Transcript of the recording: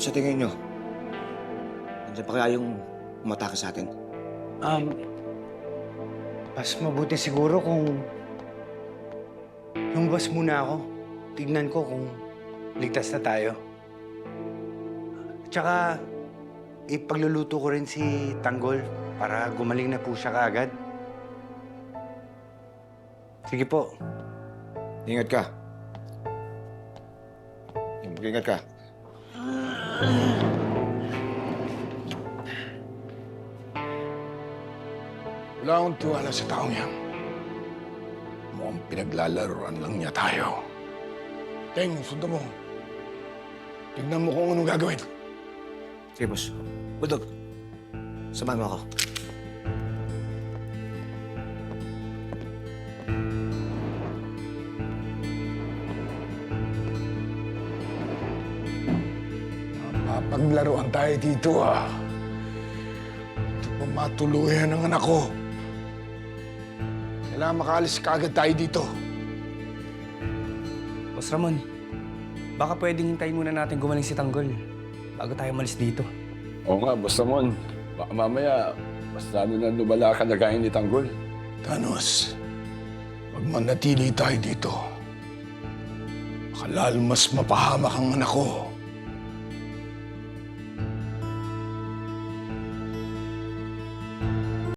Sa tingin nyo, nandiyan pa kaya yung umatake sa atin? Mas mabuti siguro kung lumabas muna ako. Tignan ko kung ligtas na tayo. Tsaka, ipagluluto ko rin si Tanggol para gumaling na po siya kaagad. Sige po. Ingat ka. Mag-ingat ka. Wala akong tiwala sa taong yan. Mukhang pinaglalaroan lang niya tayo. Teng, sundan mo. Tignan mo kung anong gagawin. Sige, boss. Bulldog, samahan mo ako. Mapaglaruan tayo dito, ah. Ito pa matuluyan ng anak ko. Kailangan makaalis kaagad tayo dito. Boss Ramon, baka pwedeng hintayin muna natin gumaling si Tanggol bago tayo malis dito. Oo nga, Boss Ramon. Baka mamaya, mas lalo na lumala ka na gaya ni Tanggol. Thanos, pag manatili tayo dito, baka lalo mas mapahamak ang anak ko.